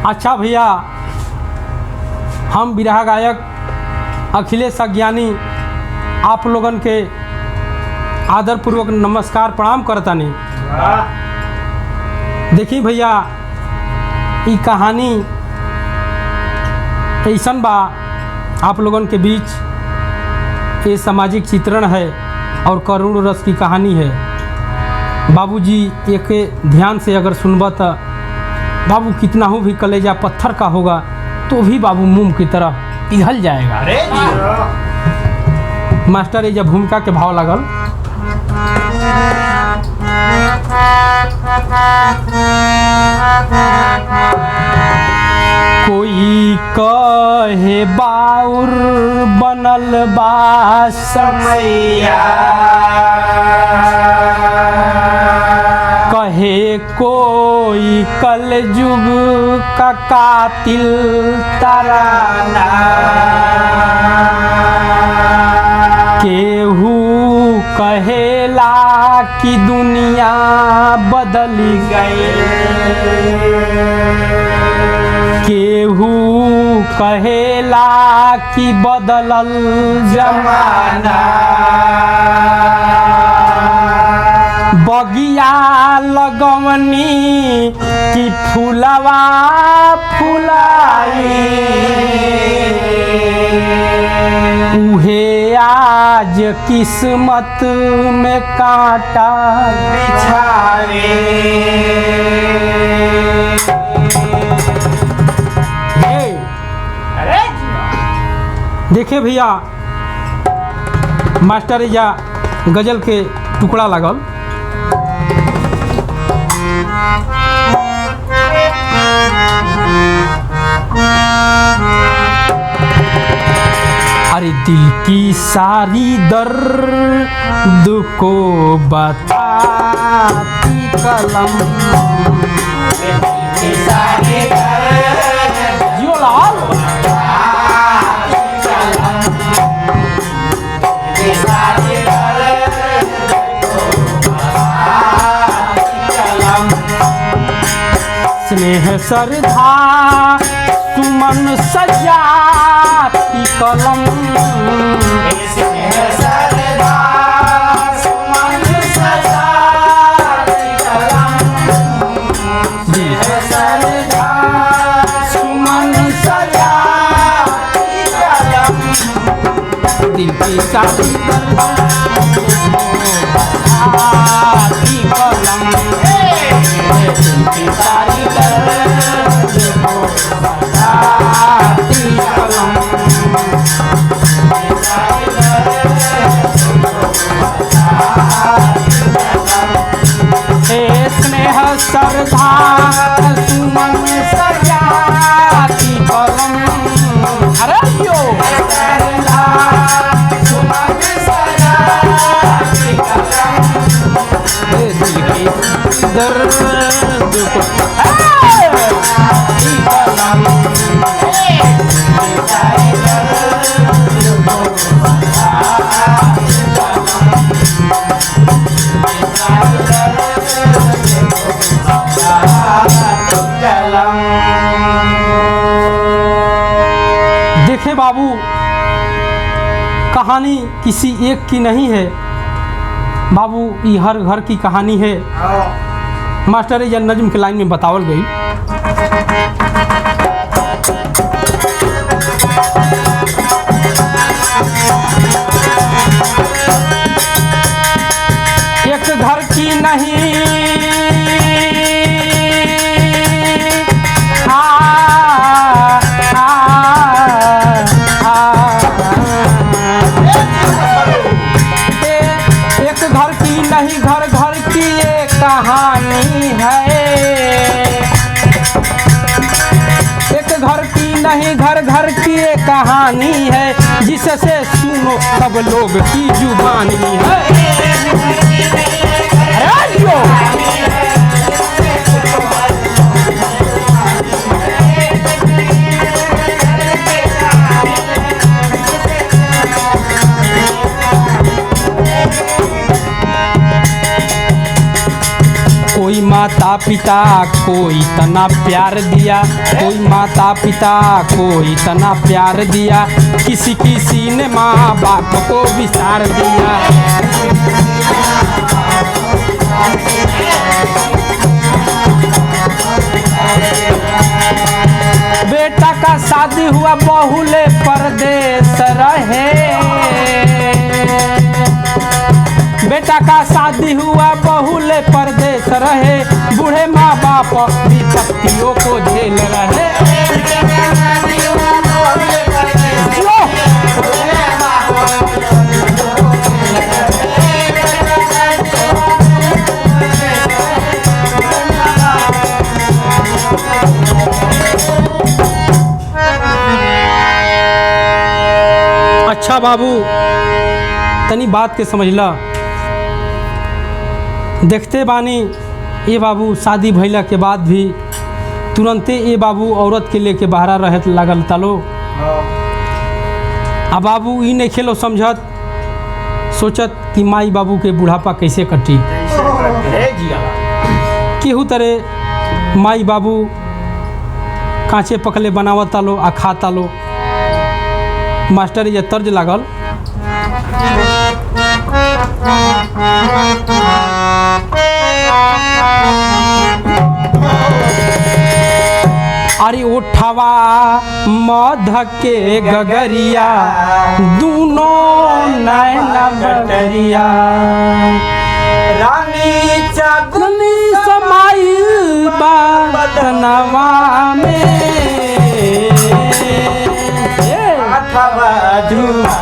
अच्छा भैया, हम बिरहा गायक अखिलेश अज्ञानी आप लोगन के आदरपूर्वक नमस्कार प्रणाम करतानी। देखी भैया, ई कहानी ऐसन बा आप लोगन के बीच ये सामाजिक चित्रण है और करुण रस की कहानी है। बाबूजी एक ध्यान से अगर सुनबा तो बाबू कितना हो भी कलेजा पत्थर का होगा तो भी बाबू मोम की तरह पिघल जाएगा। मास्टर ये जब भूमिका के भाव लागल। कोई कहे बाउर बनल बा समैया, कहे कोई कलयुग का कातिल तराना, केहू कहेला कि दुनिया बदल गई, केहू कहेला कि बदलल जमाना, बगिया लगवनी कि फूलवा फुलाई, उहे आज किस्मत में कांटा बिछावे। देखे भैया, मास्टर या गजल के टुकड़ा लागल। अरे दिल की सारी दर्द को बताती कलम, जियो लाल स्नेह श्रद्धा सुमन सजाती कलम, स्नेह श्रद्धा सुमन सजाती कलम, स्नेह श्रद्धा सुमन सजाती कलम, दिल की सारी बताती कलम, दिल की सारी स्नेह श्रद्धा सुमन सजाती कलम, अरे यो श्रद्धा सुमन सजाती कलम, दुख देखे बाबू, कहानी किसी एक की नहीं है बाबू, ये हर घर की कहानी है। मास्टर या नज्म के लाइन में बतावल गई। एक घर की नहीं नहीं, घर घर की ये कहानी है। एक घर की नहीं, घर घर की ये कहानी है, जिससे सुनो सब लोग की जुबानी है। कोई माता पिता को इतना प्यार दिया, कोई माता पिता को इतना प्यार दिया, किसी किसी ने माँ बाप को विसार दिया। बेटा का शादी हुआ बहुले परदेश रहे, बेटा का शादी हुआ बहुले परदेश रहे, बूढ़े माँ बाप विपत्तियों को झेल रहे। अच्छा बाबू, तनी बात के समझला। देखते बानी ये बाबू, शादी भइला के बाद भी तुरंते ये बाबू औरत के लेके बहरा रहे लागल तालो। अब बाबू ई नहीं खेलो समझत, सोचत कि माई बाबू के बुढ़ापा कैसे कटी। केहू तरह माई बाबू कांचे पकले बनावत तालो आ खा तालो। मास्टर ये तर्ज लागल। अरे उठवा मध के गगरिया, दूनों नैना बटरिया, रानी चांदनी समाई बदनवा में, अठवा जुआ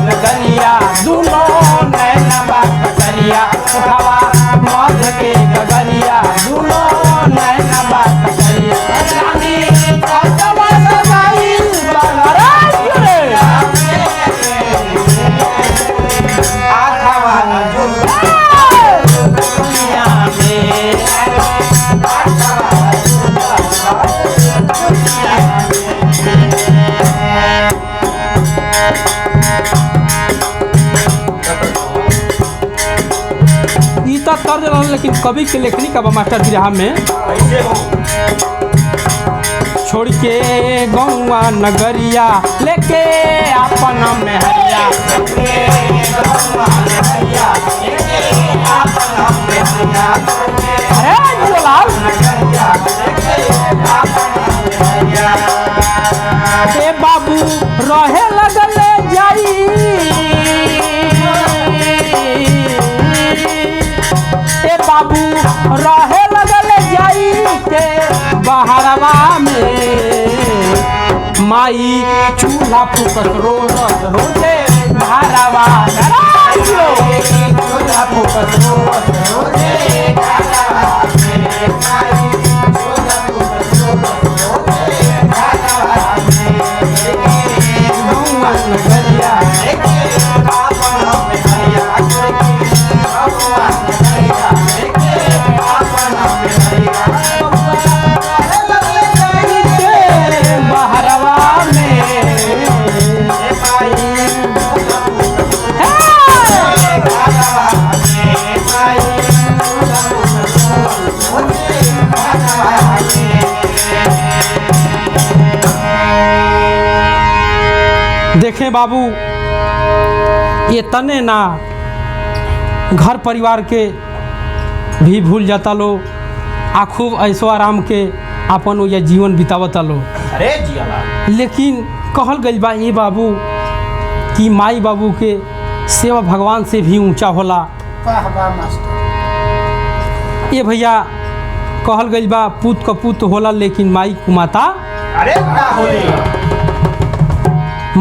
गगरिया, दूनों नैना बात करिया, उठावा मध के गगरिया, दूनों नैना बात करिया, रानी अठवा सगाई अठवा दुनिया में, तर्ज रहल, लेकिन कवि के लेखनी का मास्टर बिरहा में छोड़ के गौवा नगरिया, लेके अपन मेहरिया, ए बाबू रहे लगले जाई, ए बाबू रहे लगल जाई के बहरवा में, माई चूल्हा फूकत रोज रोजे बहरवा, चूल्हा फूकत रोज रोजे बहरवा में, माई चूल्हा फूकत रोज रोजे बहरवा में। में बाबू ये तने ना घर परिवार के भी भूल जाता लो आ खूब ऐसो आराम के अपन या जीवन बितावता लो। अरे जियाला लेकिन कहल गई बा ये बाबू कि माई बाबू के सेवा भगवान से भी ऊंचा होला। वाह वाह मास्टर। ये भैया कहल गई बा पूत का पूत होला लेकिन माई कुमाता। अरे क्या होले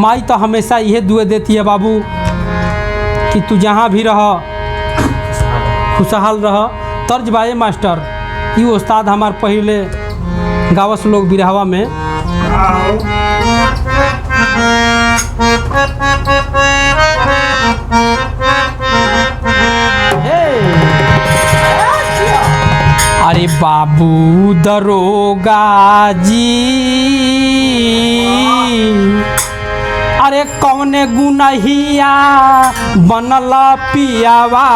माई तो हमेशा यह दुआ देती है बाबू कि तू जहाँ भी रह खुशहाल रह। तर्ज बाए मास्टर ये उस्ताद हमार पहले गावस लोग बिरहवा में अरे बाबू दरोगा जी अरे कौने गुनहिया बनल पियावा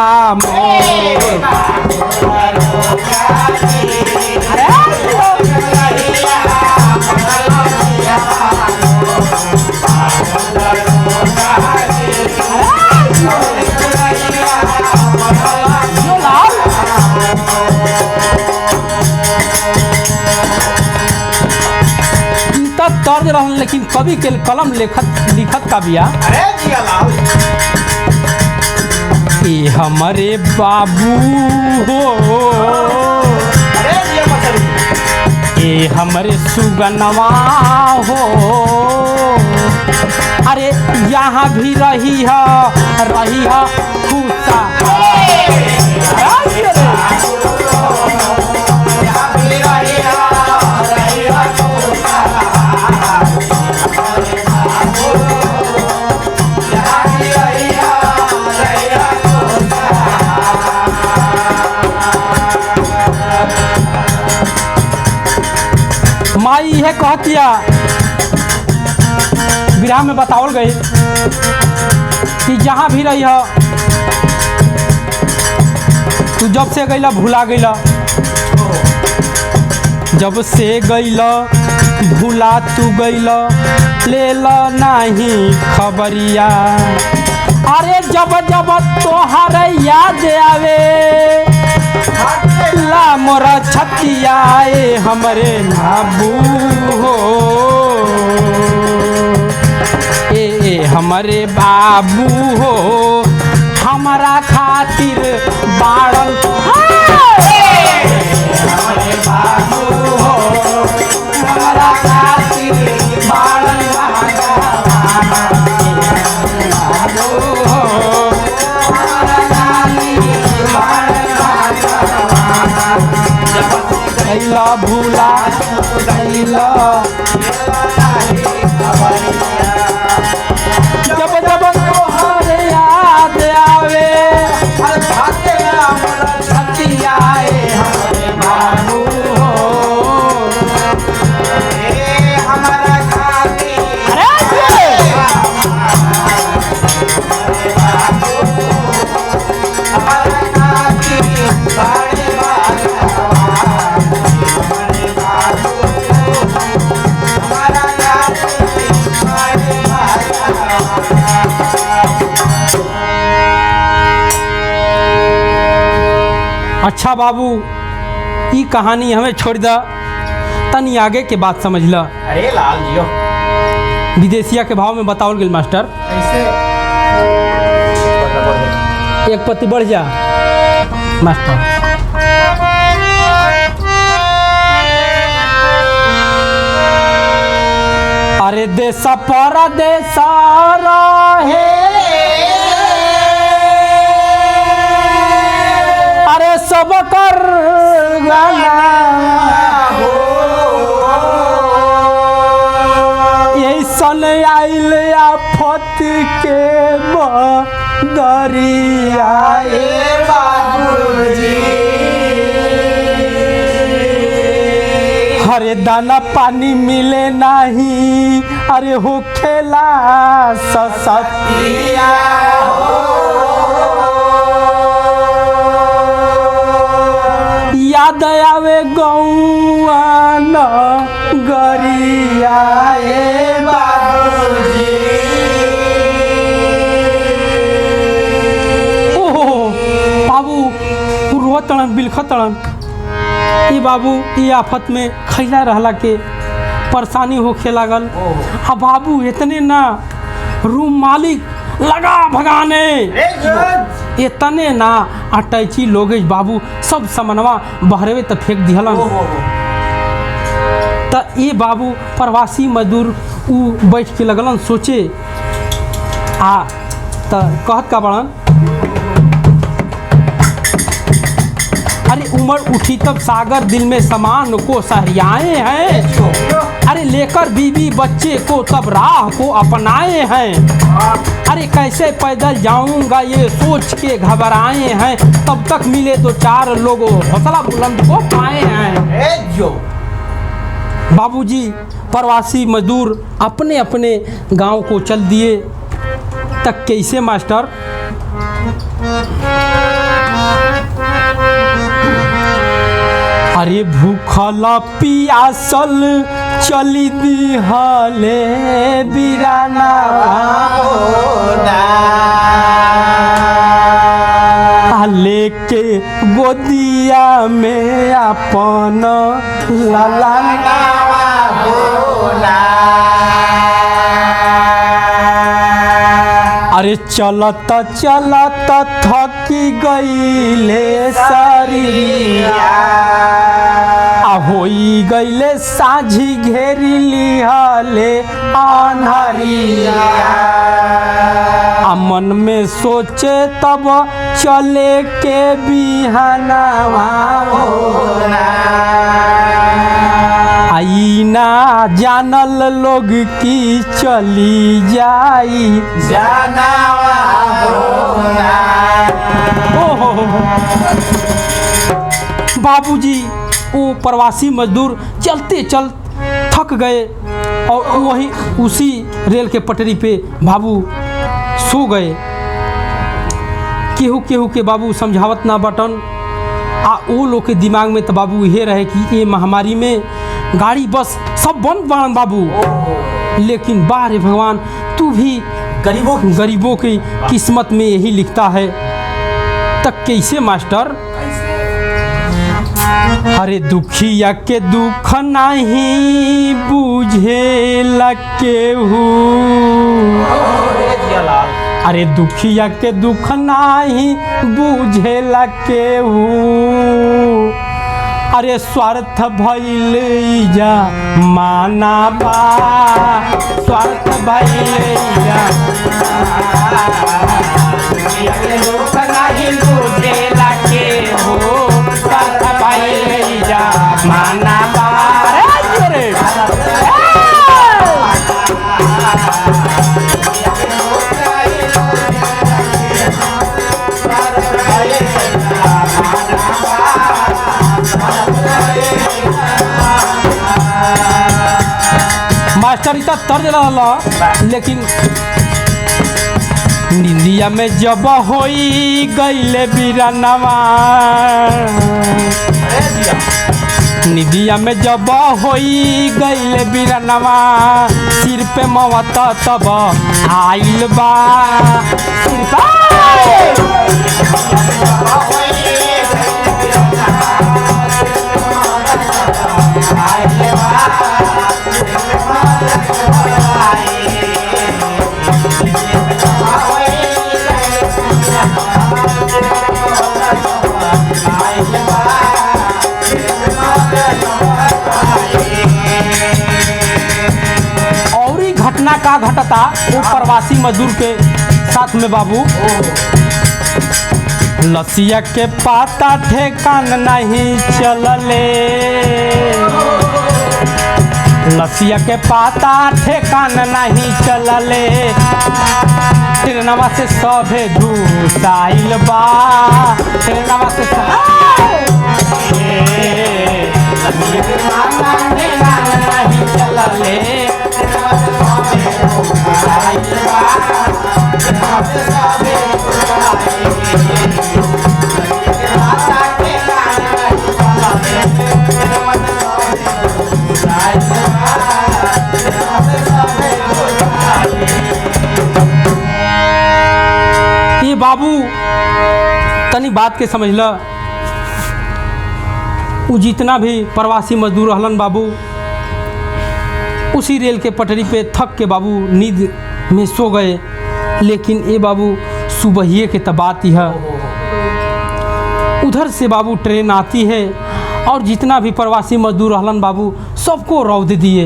तर्ज रहन लेकिन कवि के कलम लिखत का बिया। अरे जियालाल ये हमारे बाबू हो अरे जिया मछली ये हमारे सुगनवा हो अरे यहाँ भी रही है खुशा माई यह कहतिया विराह में बतावल गए कि जहाँ भी रही हो तू जब से गईला भूला गईला जब से गईला भूला तू गईला ले ला नहीं खबरिया अरे जब जब तोहर याद आवे ला मोरा छतिया हमरे बाबू हो ए हमरे बाबू हो हमारा खातिर बाड़ल हमरे बाबू हो हमारा खातिर बाड़ल गैला भूला गैला जब जब तोहर याद आवे छतिया हमरे बाबू हो हमारा खातिर हमारा खातिर अच्छा बाबू ये कहानी हमें छोड़ दा तनी आगे के बात समझ ला। अरे लाल जियो विदेशिया के भाव में बताओ गेल मास्टर ऐसे एक पति बढ़ जा मास्टर अरे देश परदेश रहे अरे सब कर गाना ऐसन आइल आफत के दरियाए बाबूजी हरे दाना पानी मिले नहीं अरे हो खेला ससतिया याद आवे गौआ न गरिया बाबूजी बाबू रोत तड़न बिलखत तड़न। ये बाबू ये आफत में खैला रहला के परेशानी होखे लागल। अब बाबू इतने ना रूम मालिक लगा भगाने, इतने ना अटैची लोगे बाबू सब समनवा बहरवे त फेंक दिहलन। त ये बाबू प्रवासी मजदूर उ बैठ के लगलन सोचे आ त कहत का बड़न, अरे उमड़ उठी तब सागर दिल में समान को सहरियाए हैं। अरे लेकर बीवी बच्चे को तब राह को अपनाए हैं। अरे कैसे पैदल जाऊंगा ये सोच के घबराए हैं। तब तक मिले तो चार लोगों हौसला बुलंद को पाए हैं। बाबूजी प्रवासी मजदूर अपने अपने गांव को चल दिए। तक कैसे मास्टर? अरे भूखला पियासल चली दिहले बिराना लेके गोदिया में अपन लाला अरे चलत चलत थकी गईले शरीरिया होई गईले साझी घेरी लिहले अन्हरिया। मन में सोचे तब चले के बिहानवा आई ना जानल लोग की चली जाई जानवा बाबूजी वो प्रवासी मजदूर चलते चल थक गए और वहीं उसी रेल के पटरी पे बाबू सो गए। केहू केहू के बाबू समझावत ना बटन आ वो लोग के दिमाग में तो बाबू ये रहे कि ये महामारी में गाड़ी बस सब बंद बाड़न बाबू। लेकिन बारे भगवान तू भी गरीबों की किस्मत में यही लिखता है। तक कैसे मास्टर? अरे दुखिया के दुख नहीं बुझे केहू। अरे दुखिया के दुख नहीं बुझे केहू। अरे स्वार्थ भइल जा माना बा स्वार्थ भइल जा दुख नहीं बुझेला केहू। स्वार्थ भइल जा माना बा मास्टर इतना तर्ज रहा। लेकिन निंदिया में जब होई गईले बिरानवा निंदिया में जब होई गईले बिरानवा सिर पे मवता तब आइल बा सिर और ही घटना का घटता वो प्रवासी मजदूर के साथ में बाबू। लसिया के पाता ठेकान नहीं चलले लसिया के पाता ठेकान नहीं चलले ट्रेनवा से सभे धूसाइल बा ट्रेनवा से नहीं चलले ये बाबू तनी बात के समझ ल। वो जितना भी प्रवासी मजदूर रहलन बाबू, उसी रेल के पटरी पे थक के बाबू नींद में सो गए। लेकिन ये बाबू सुबहिए के तब बात है, उधर से बाबू ट्रेन आती है और जितना भी प्रवासी मजदूर रहलन बाबू सबको रौद दिए।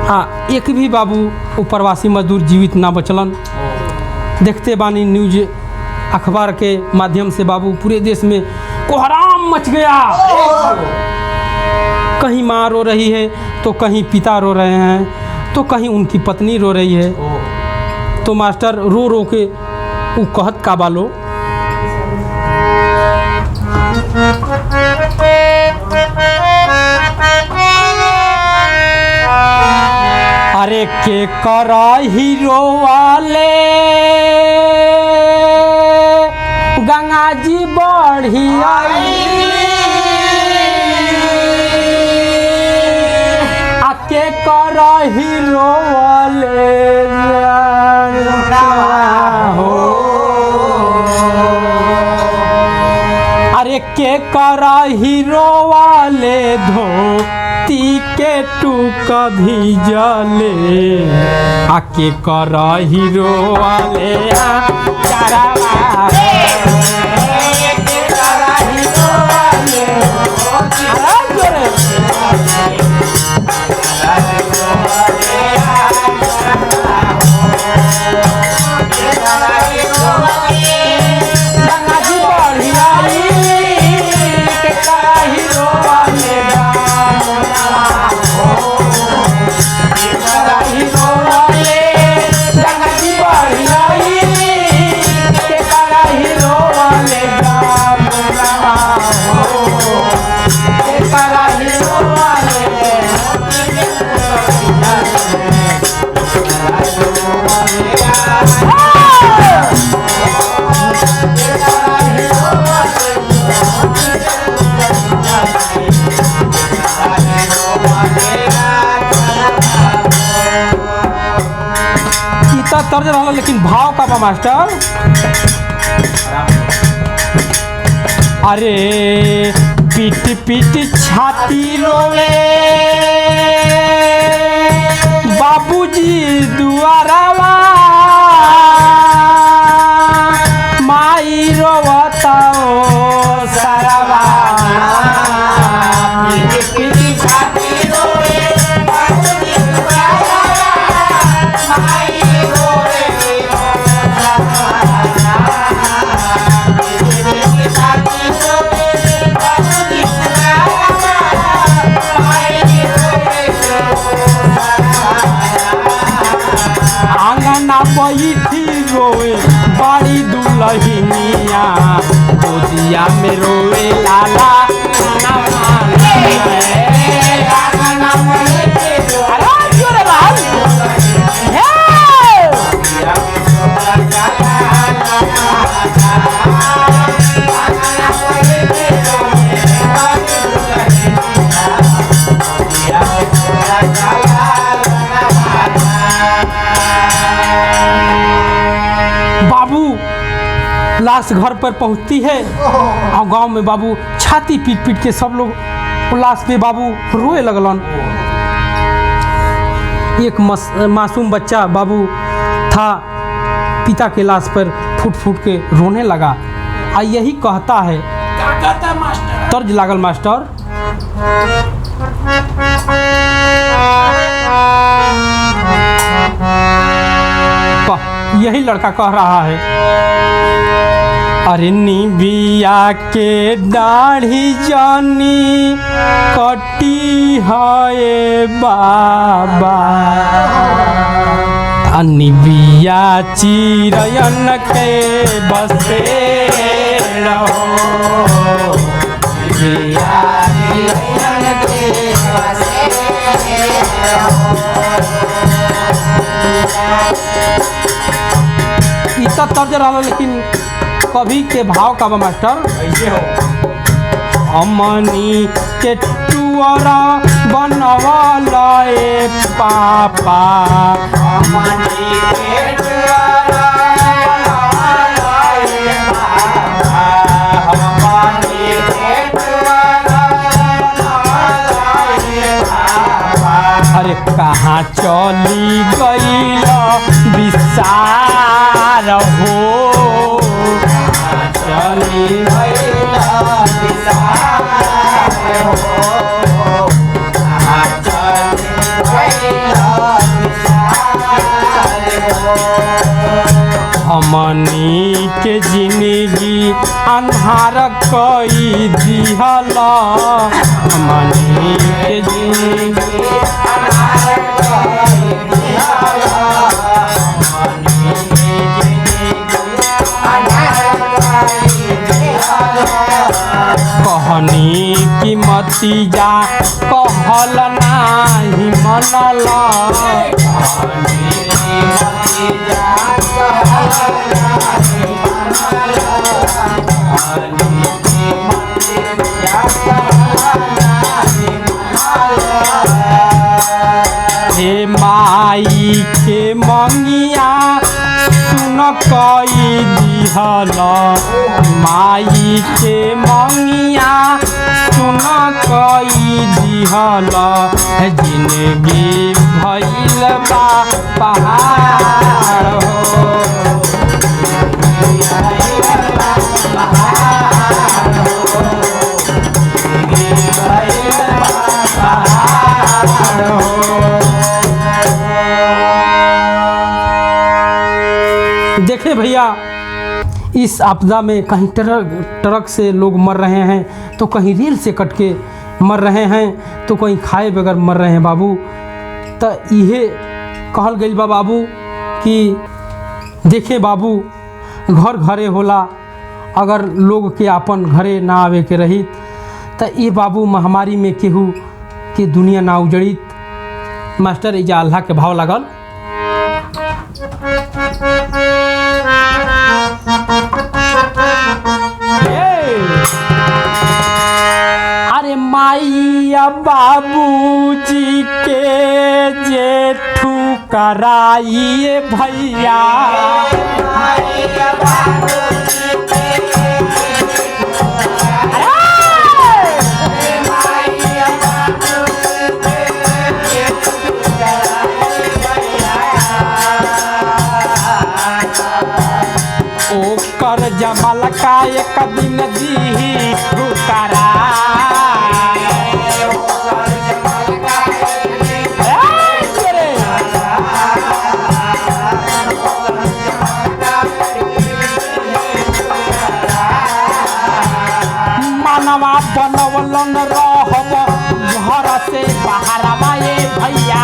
हाँ, एक भी बाबू वो प्रवासी मजदूर जीवित ना बचलन। देखते बानी न्यूज अखबार के माध्यम से बाबू पूरे देश में कोहराम मच गया। कहीं माँ रो रही है तो कहीं पिता रो रहे हैं तो कहीं उनकी पत्नी रो रही है। तो मास्टर रो रो के वो कहत का बालो, अरे के करा हीरो वाले गंगा जी बढ़ी आई, आके करा हीरो वाले हो, अरे के करा हीरो वाले धोती के टूक भी जले, आके करा हीरो वाले तर्ज रहा। लेकिन भाव का बा मास्टर, अरे पीट पीट छाती रोवे बाबूजी दुआरावा, माई रोवता ओ सरवा, पीट पीट छाती रोवे बाबूजी दुआरावा, माई बैठी रोए बड़ी दुल्हनिया, गोदिया में रोए लाला लाश घर पर पहुंचती है और गांव में बाबू छाती पीट पीट के सब लोग लाश पे बाबू रोए लगलन। एक मासूम बच्चा बाबू था, पिता के लाश पर फूट फूट के रोने लगा। आ यही कहता है, तर्ज लागल मास्टर, यही लड़का कह रहा है, अरे निबिया के दाढ़ी जानी कटी है बाबा, निबिया चिरयन के बसे रहो, निबिया चिरयन के बसे रहो। इतना तर्ज रहा, लेकिन कभी के भाव का मास्टर ऐसे हो, अमनी के टुअरा बनवाला ए पापा, अमनी के टुअरा बनवाला ए पापा, कहाँ चली गईल विसार हो चली गईल विसार हो चली गईल विसार हो हमनी के जिंदगी अन्हार कई दिहल हमनी के जिंदगी अन्हार कई दिहल हमनी के जिंदगी अन्हार कई दिहल कहनी की मती जा कहल नाही मनल कहनी की मती जा कहल नाही मनल कहनी की मती जा कहल नाही मनल हे माई के मंगिया सुन कई दिहल माई के मंगिया सुन कई दिहल जिंदगी भइल बा पहाड़ हो देखे भैया इस आपदा में कहीं ट्रक से लोग मर रहे हैं तो कहीं रेल से कट के मर रहे हैं तो कहीं खाए बगैर मर रहे हैं बाबू। तो इहे कहल गई बा बाबू कि देखे बाबू घर घरे होला अगर लोग के अपन घरे ना आवे के रही तो ये बाबू महामारी में केहू के दुनिया ना उजड़ित। मास्टर इजा अल्लाह के भाव लागल अरे माइया बाबूजी के जेठू कराइए भैया माइया बाबूजी के माइया बाबूजी ओ कर जमल का एक दिन दी ठुकरा मानवा बनवलन रहब घर से बाहर माए भैया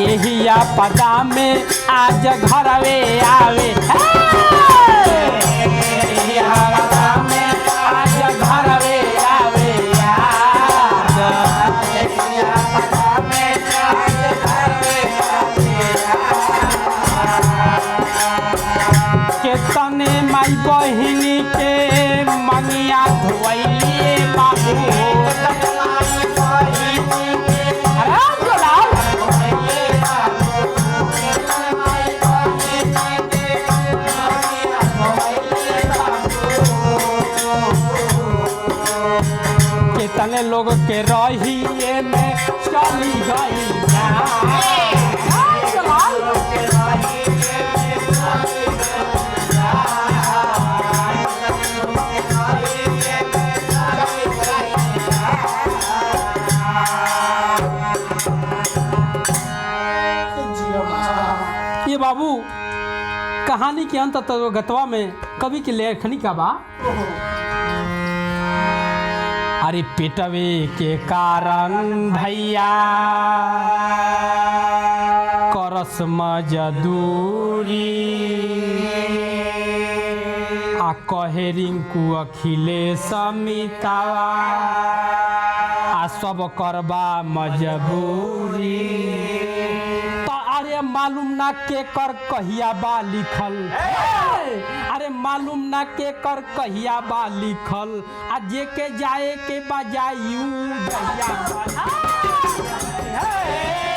यही आपदा में आज घरवे आवे यही आपदा में आज घरवे आवे यही आपदा में आज घरवे के तने माई बहिनी के मंगिया धोइलिए बाबू कितने लोग के रहिए में चली गई ये बाबू कहानी के अंत गतवा में कवि के लेखनी का बा अरे पेटवे के कारण भैया करस मजदूरी आ कहे रिंकू अखिलेश मितावा आ सब करबा मजबूरी तो अरे मालूम ना के कर कहिया बा लिखल अरे मालूम ना के कर कहिया बा लिखल आ जे के जाए के बजायू जहिया